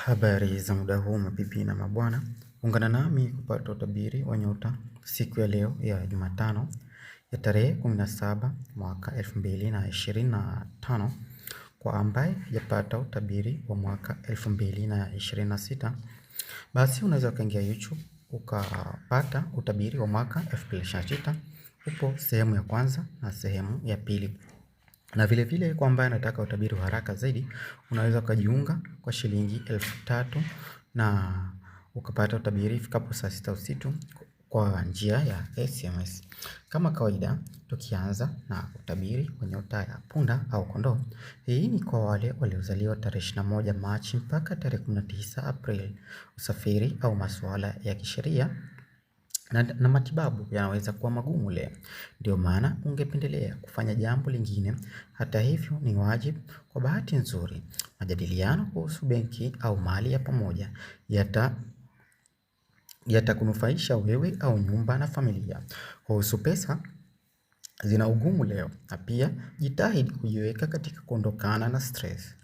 Habari za muda huu mabibi na mabwana, ungana nami kupata utabiri wa nyota siku ya leo ya Jumatano ya tarehe 17 mwaka 2025 kwa ambaye hajapata utabiri wa mwaka 2026. Basi unaweza ukaingia YouTube ukapata utabiri wa mwaka 2026. Upo sehemu ya kwanza na sehemu ya pili. Na vile vile kwa ambaye anataka utabiri wa haraka zaidi, unaweza ukajiunga kwa shilingi 3,000 na ukapata utabiri ifikapo saa 6 usiku kwa njia ya SMS. Kama kawaida, tukianza na utabiri wa nyota ya punda au kondoo. Hii ni kwa wale waliozaliwa tarehe 21 Machi mpaka tarehe 19 April. Usafiri au masuala ya kisheria na matibabu yanaweza kuwa magumu leo. Ndio maana ungependelea kufanya jambo lingine. Hata hivyo ni wajibu kwa bahati nzuri. Majadiliano kuhusu benki au mali ya pamoja yatakunufaisha wewe au nyumba na familia. Kuhusu pesa zina ugumu leo, na pia jitahidi kujiweka katika kuondokana na stress.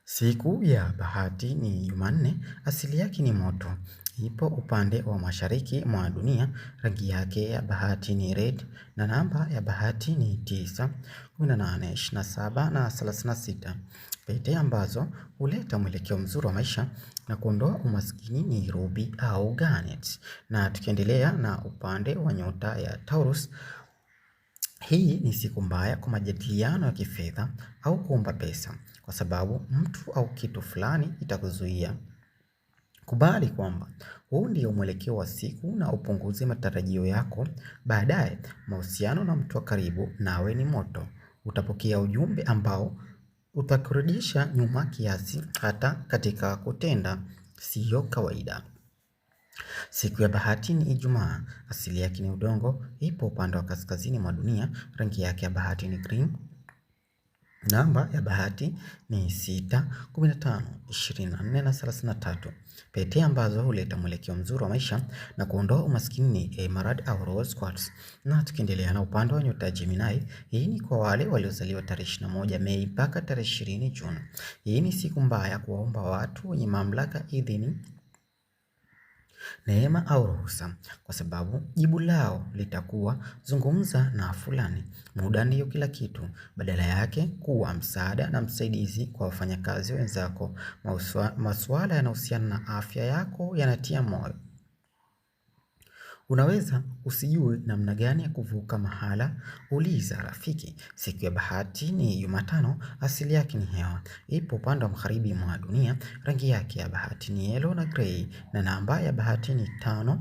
Siku ya bahati ni Jumanne, asili yake ni moto. Ipo upande wa mashariki mwa dunia, rangi yake ya bahati ni red na namba ya bahati ni 9, 18, 27 na 36. Pete ambazo huleta mwelekeo mzuri wa maisha na kuondoa umaskini ni ruby au garnet. Na tukiendelea na upande wa nyota ya Taurus, hii ni siku mbaya kwa majadiliano ya kifedha au kuomba pesa, kwa sababu mtu au kitu fulani itakuzuia. Kubali kwamba huu ndio mwelekeo wa siku na upunguze matarajio yako. Baadaye mahusiano na mtu wa karibu nawe ni moto. Utapokea ujumbe ambao utakurudisha nyuma kiasi hata katika kutenda siyo kawaida. Siku ya bahati ni Ijumaa, asili yake ni udongo, ipo upande wa kaskazini mwa dunia, rangi yake ya bahati ni green. Namba ya bahati ni 6, 15, 24 na 33. Pete ambazo huleta mwelekeo mzuri wa maisha na kuondoa umaskini ni emerald au rose quartz. Na tukiendelea na upande wa nyota ya Gemini, hii ni kwa wale waliozaliwa tarehe 21 Mei mpaka tarehe 20 Juni. Hii ni siku mbaya kuwaomba watu wenye mamlaka idhini, neema au ruhusa, kwa sababu jibu lao litakuwa zungumza na fulani. Muda ndio kila kitu. Badala yake kuwa msaada na msaidizi kwa wafanyakazi wenzako. Masuala yanahusiana na afya yako yanatia moyo. Unaweza usijue namna gani ya kuvuka mahala, uliza rafiki. Siku ya bahati ni Jumatano, asili yake ni hewa. Ipo upande wa magharibi mwa dunia, rangi yake ya bahati ni yellow na grey na namba ya bahati ni 5,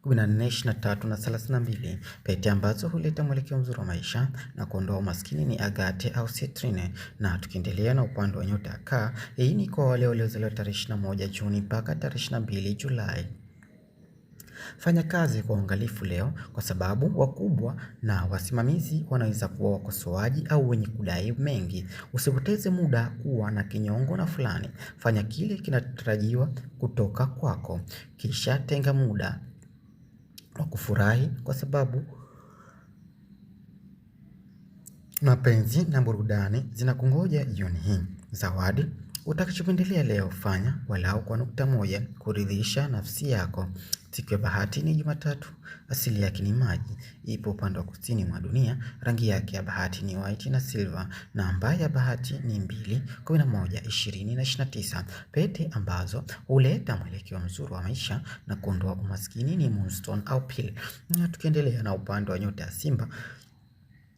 14, 23 na 32. Pete ambazo huleta mwelekeo mzuri wa maisha na kuondoa umaskini ni agate au citrine. Na tukiendelea na upande wa nyota ya Kaa, hii ni kwa wale waliozaliwa tarehe 21 Juni mpaka tarehe 22 Julai. Fanya kazi kwa uangalifu leo, kwa sababu wakubwa na wasimamizi wanaweza kuwa wakosoaji au wenye kudai mengi. Usipoteze muda kuwa na kinyongo na fulani. Fanya kile kinatarajiwa kutoka kwako. Kisha tenga muda wa kufurahi, kwa sababu mapenzi na burudani zinakungoja jioni hii. Zawadi utakachopendelea leo, fanya walau kwa nukta moja kuridhisha nafsi yako. Siku ya bahati ni Jumatatu, asili yake ni maji, ipo upande wa kusini mwa dunia, rangi yake ya bahati ni white na silver. Namba ya bahati ni 2, 11, 20 na 29. Pete ambazo huleta mwelekeo mzuri wa maisha na kuondoa umaskini ni moonstone au pearl. Na tukiendelea na upande wa nyota ya Simba,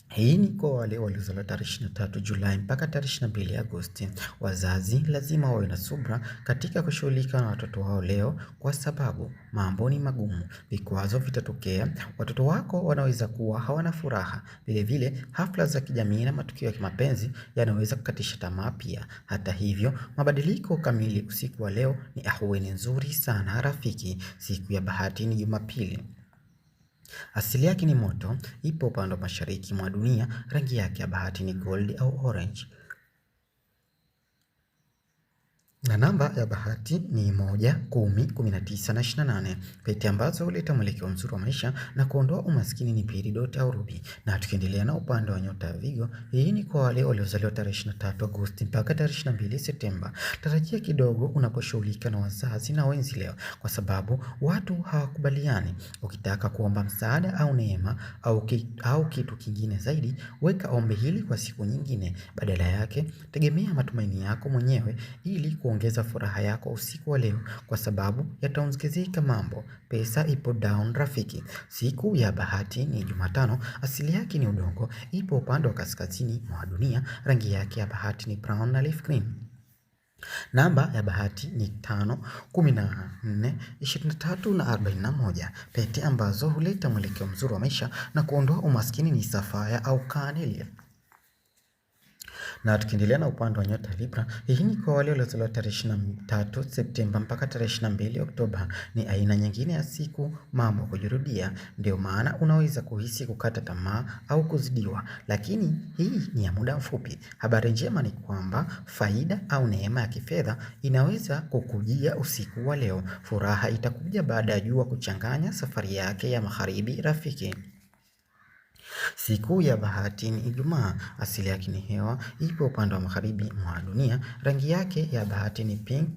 hii ni kwa wale waliozaliwa tarehe 23 Julai mpaka tarehe 22 Agosti. Wazazi lazima wawe na subra katika kushughulika na watoto wao leo, kwa sababu mambo ni magumu. Vikwazo vitatokea, watoto wako wanaweza kuwa hawana furaha. Vile vile hafla za kijamii na matukio ya kimapenzi yanaweza kukatisha tamaa pia. Hata hivyo, mabadiliko kamili usiku wa leo ni ahueni nzuri sana rafiki. Siku ya bahati ni Jumapili, asili yake ni moto, ipo upande wa mashariki mwa dunia, rangi yake ya bahati ni gold au orange. Na namba ya bahati ni 1, 10, 19 na 28. Pete ambazo huleta mwelekeo mzuri wa maisha na kuondoa umaskini ni peridot au ruby. Na tukiendelea na upande wa nyota ya Vigo, hii ni kwa wale waliozaliwa tarehe 23 Agosti mpaka tarehe 22 Septemba. Tarajia kidogo unaposhughulika na wazazi na wenzi leo, kwa sababu watu hawakubaliani. Ukitaka kuomba msaada au neema au kitu kingine zaidi, weka ombi hili kwa siku nyingine. Badala yake, tegemea matumaini yako mwenyewe ili kuongeza furaha yako usiku wa leo, kwa sababu yataongezeka mambo. Pesa ipo down rafiki. Siku ya bahati ni Jumatano, asili yake ni udongo, ipo upande wa kaskazini mwa dunia, rangi yake ya bahati ni brown na leaf green. Namba ya bahati ni 5, 14, 23 na 41. Pete ambazo huleta mwelekeo mzuri wa maisha na kuondoa umaskini ni safaya au carnelian. Na tukiendelea na upande wa nyota Libra, hii ni kwa wale waliozaliwa tarehe 23 Septemba mpaka tarehe 22 Oktoba. Ni aina nyingine ya siku mambo kujirudia, ndio maana unaweza kuhisi kukata tamaa au kuzidiwa, lakini hii ni ya muda mfupi. Habari njema ni kwamba faida au neema ya kifedha inaweza kukujia usiku wa leo. Furaha itakuja baada ya jua kuchanganya safari yake ya magharibi rafiki. Siku ya bahati ni Ijumaa, asili yake ni hewa, ipo upande wa magharibi mwa dunia, rangi yake ya bahati ni pink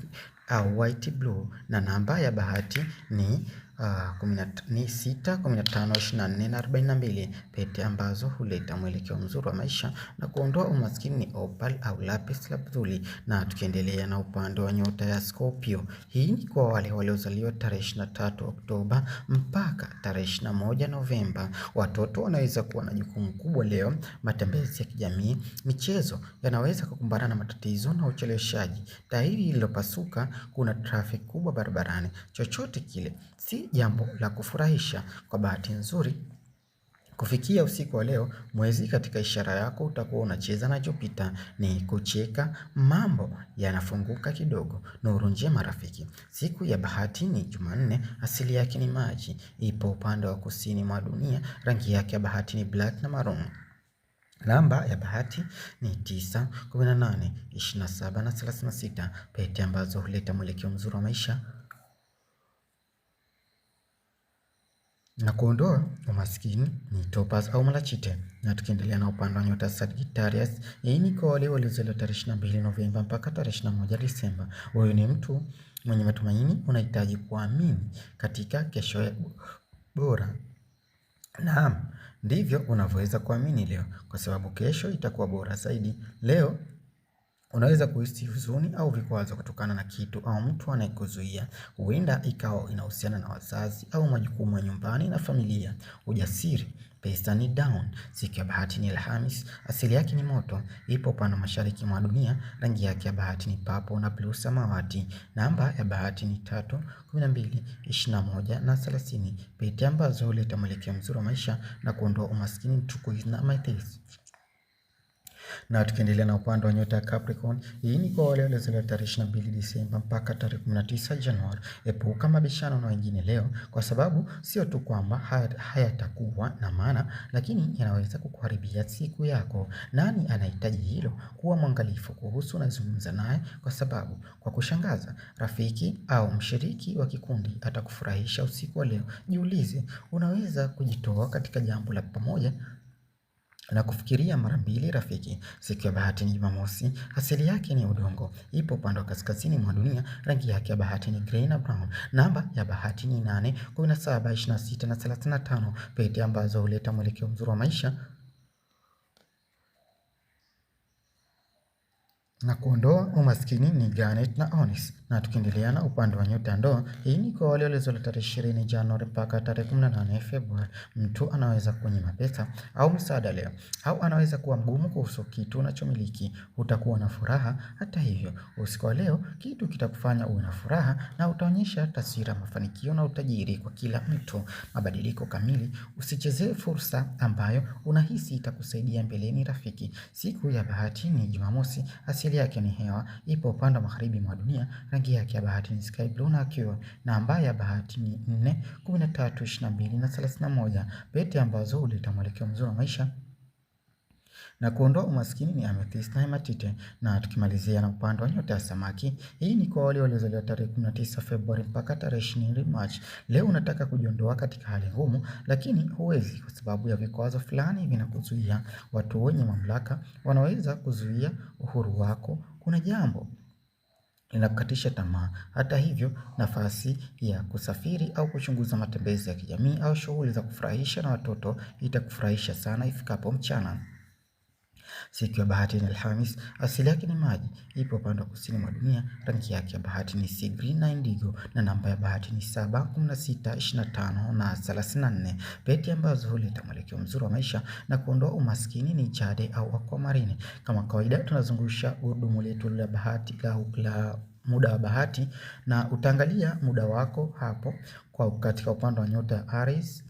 au white blue, na namba ya bahati ni 6, 15, 24 na 42. Pete ambazo huleta mwelekeo mzuri wa maisha na kuondoa umaskini ni opal au lapis lazuli. Na tukiendelea na upande wa nyota ya Scorpio, hii ni kwa wale waliozaliwa tarehe 23 Oktoba mpaka tarehe 21 Novemba. Watoto wanaweza kuwa na jukumu kubwa leo. Matembezi ya kijamii, michezo yanaweza kukumbana na matatizo na ucheleweshaji. Tairi lililopasuka, kuna traffic kubwa barabarani. Chochote kile si jambo la kufurahisha. Kwa bahati nzuri, kufikia usiku wa leo, mwezi katika ishara yako utakuwa unacheza na Jupiter, ni kucheka, mambo yanafunguka kidogo. Nuru njema rafiki. Siku ya bahati ni Jumanne, asili yake ni maji, ipo upande wa kusini mwa dunia, rangi yake ya bahati ni black na maroon. Namba ya bahati ni 9, 18, 27 na 36. Pete ambazo huleta mwelekeo mzuri wa maisha na kuondoa umaskini ni topaz au malachite. Na tukiendelea na upande wa nyota Sagittarius, hii ni kwa wale waliozaliwa tarehe 22 Novemba mpaka tarehe 21 Disemba. Wewe ni mtu mwenye matumaini, unahitaji kuamini katika kesho bora. Naam, ndivyo unavyoweza kuamini leo, kwa sababu kesho itakuwa bora zaidi. Leo unaweza kuhisi huzuni au vikwazo kutokana na kitu au mtu anayekuzuia. Huenda ikawa inahusiana na wazazi au majukumu ya nyumbani na familia. Ujasiri, pesa ni down. Siku ya bahati ni Alhamis, asili yake ni moto, ipo upande wa mashariki mwa dunia, rangi yake ya bahati ni purple na blue samawati. Namba ya bahati ni 3, 12, 21 na 30. Pete ambazo huleta mwelekeo mzuri wa maisha na kuondoa umaskini ni turquoise na amethyst. Na tukiendelea na upande wa nyota ya Capricorn, hii ni kwa wale waliozaliwa tarehe 22 Disemba mpaka tarehe 19 Januari. Epuka mabishano na wengine leo, kwa sababu sio tu kwamba hayatakuwa na maana, lakini yanaweza kukuharibia siku yako. Nani anahitaji hilo? Kuwa mwangalifu kuhusu unazungumza naye, kwa sababu kwa kushangaza rafiki au mshiriki wa kikundi atakufurahisha usiku wa leo. Jiulize, unaweza kujitoa katika jambo la pamoja na kufikiria mara mbili rafiki. Siku ya bahati ni Jumamosi, asili yake ni udongo, ipo upande wa kaskazini mwa dunia, rangi yake ya bahati ni grey na brown. Namba ya bahati ni 8, 17, 26 na 35. Pete ambazo huleta mwelekeo mzuri wa maisha na kuondoa umaskini ni garnet na onyx. Na tukiendelea na upande wa nyota ya ndoa, hii ni kwa wale waliozaliwa tarehe 20 Januari mpaka tarehe 18 Februari. Mtu anaweza kunyima pesa au msaada leo, au anaweza kuwa mgumu kuhusu kitu unachomiliki. Utakuwa na furaha hata hivyo. Usiku wa leo, kitu kitakufanya uwe na furaha na utaonyesha taswira mafanikio na utajiri kwa kila mtu. Mabadiliko kamili, usichezee fursa ambayo unahisi itakusaidia mbeleni rafiki. Siku ya bahati ni Jumamosi, asili yake ni hewa, ipo upande wa magharibi mwa dunia, rangi yake ya bahati ni sky blue na akiwa. Namba ya bahati ni 4, 13, 22 na 31. Pete ambazo huleta mwelekeo mzuri wa maisha Na kuondoa umaskini ni amethyst na hematite. Na tukimalizia na upande wa nyota ya samaki, hii ni kwa wale waliozaliwa tarehe 19 Februari mpaka tarehe 20 March. Leo unataka kujiondoa katika hali ngumu, lakini huwezi kwa sababu ya vikwazo fulani vinakuzuia. Watu wenye mamlaka wanaweza kuzuia uhuru wako. Kuna jambo linakukatisha tamaa. Hata hivyo, nafasi ya kusafiri au kuchunguza matembezi ya kijamii au shughuli za kufurahisha na watoto itakufurahisha sana ifikapo mchana. Siku ya bahati ni Alhamis, asili yake ni maji, ipo upande wa kusini mwa dunia, rangi yake ya bahati ni sea green na indigo, na namba ya bahati ni 7, 16, 25 na 34. Pete ambazo huleta mwelekeo mzuri wa maisha na kuondoa umaskini ni jade au aquamarine. Kama kawaida tunazungusha gurudumu letu la bahati la muda wa bahati, na utaangalia muda wako hapo kwa katika upande wa nyota ya Aries,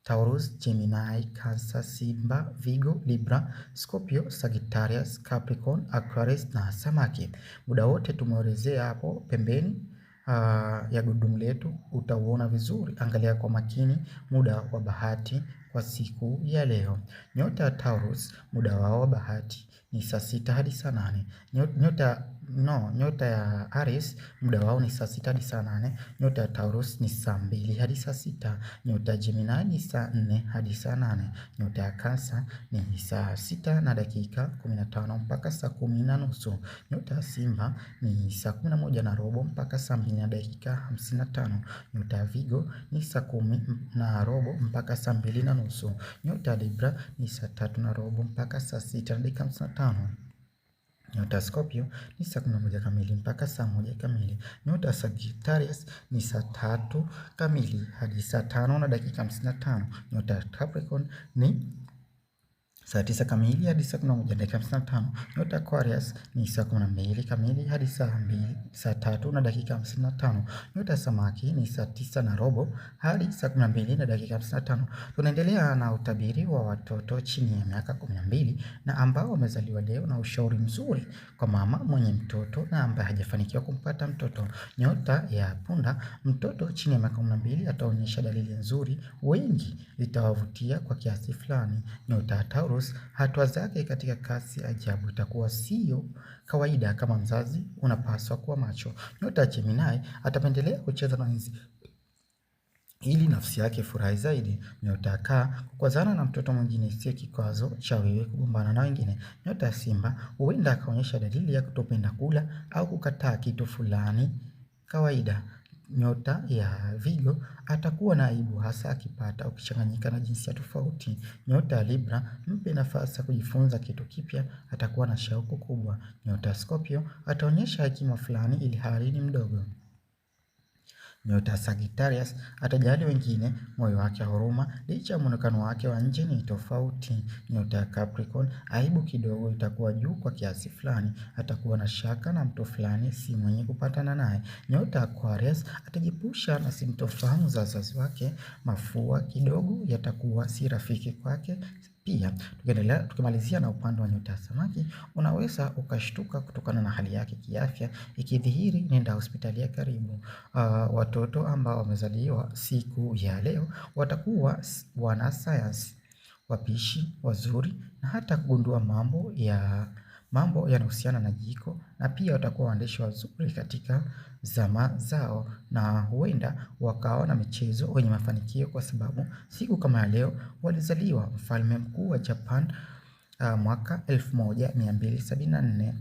Taurus, Gemini, Cancer, Simba, Virgo, Libra, Scorpio, Sagittarius, Capricorn, Aquarius na Samaki. Muda wote tumeelezea hapo pembeni ya gurudumu letu, utauona vizuri. Angalia kwa makini muda wa bahati kwa siku ya leo. Nyota ya Taurus, muda wao wa bahati ni saa 6 hadi saa 8. Nyota ya Aries muda wao ni saa 6 hadi saa 8. Nyota ya Taurus ni saa 2 hadi saa 6. Nyota ya Gemini ni saa 4 hadi saa 8. Nyota ya Cancer ni saa 6 na dakika 15 mpaka saa 10 na nusu. Nyota ya Simba ni saa 11 na robo mpaka saa 2 na dakika 55. Nyota ya Virgo ni saa 10 na robo mpaka saa 2 na nusu. Nyota ya Libra ni saa 3 na robo mpaka saa 6 na dakika 55. Nyota ya Scorpio ni saa 11 kamili mpaka saa 1 kamili. Nyota ya Sagittarius ni saa 3 kamili hadi saa 5 na dakika 55. Nyota ya Capricorn ni saa 9 kamili hadi saa 11 dakika 55. Nyota ya Aquarius ni saa 12 kamili hadi saa 3 na dakika 55. Nyota ya Samaki ni saa 9 na robo hadi saa 12 na dakika 55. Tunaendelea na utabiri wa watoto chini ya miaka 12 na ambao wamezaliwa leo, na ushauri mzuri kwa mama mwenye mtoto na ambaye hajafanikiwa kumpata mtoto. Nyota ya Punda, mtoto chini ya miaka 12 ataonyesha dalili nzuri, wengi zitawavutia kwa kiasi fulani. Nyota ya Taurus, hatua zake katika kasi ajabu itakuwa sio kawaida. Kama mzazi unapaswa kuwa macho. Nyota ya Gemini, atapendelea kucheza na wenzi ili nafsi yake furahi zaidi. Nyota ya Kaa, kukwazana na mtoto mwingine sio kikwazo cha wewe kugombana na wengine. Nyota ya Simba, huenda akaonyesha dalili ya kutopenda kula au kukataa kitu fulani kawaida. Nyota ya Virgo, atakuwa na aibu hasa akipata ukichanganyika na jinsia tofauti. Nyota ya Libra, mpe nafasi ya kujifunza kitu kipya, atakuwa na shauku kubwa. Nyota ya Scorpio, ataonyesha hekima fulani ili hali ni mdogo. Nyota ya Sagittarius, atajali wengine, moyo wake huruma, licha ya muonekano wake wa nje ni tofauti. Nyota ya Capricorn, aibu kidogo itakuwa juu kwa kiasi fulani, atakuwa na shaka na mtu fulani si mwenye kupatana naye. Nyota ya Aquarius, atajipusha na sintofahamu za wazazi wake, mafua kidogo yatakuwa si rafiki kwake. Pia tukimalizia na upande wa nyota ya Samaki, unaweza ukashtuka kutokana na hali yake kiafya ikidhihiri, nenda hospitali ya karibu. Watoto ambao wamezaliwa siku ya leo watakuwa wana sayansi, wapishi wazuri, na hata kugundua mambo yanahusiana na jiko, na pia watakuwa waandishi wazuri katika zama zao, na huenda wakawa na michezo wenye mafanikio kwa sababu siku kama ya leo walizaliwa mfalme mkuu wa Japan mwaka 1274.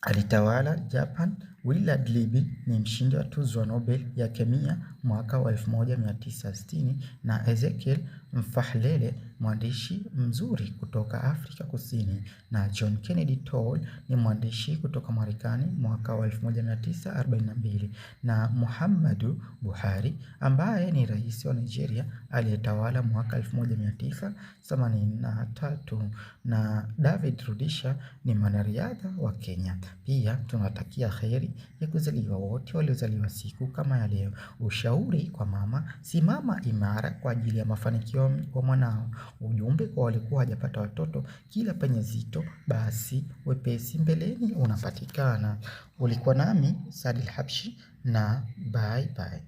Alitawala Japan. Willard Libby ni mshindi wa tuzo wa Nobel ya kemia mwaka wa 1960, na Ezekiel Mfahlele mwandishi mzuri kutoka Afrika Kusini, na John Kennedy Toole ni mwandishi kutoka Marekani mwaka wa 1942, na Muhammadu Buhari ambaye ni rais wa Nigeria aliyetawala mwaka 1983, na David Rudisha ni mwanariadha wa Kenya. Pia tunatakia kheri ya kuzaliwa wote waliozaliwa siku kama ya leo. Ushauri kwa mama, simama imara kwa ajili ya mafanikio wa mwanao. Ujumbe kwa walikuwa hajapata watoto, kila penye zito basi wepesi mbeleni unapatikana. Ulikuwa nami Saadil Habshi, na bye bye.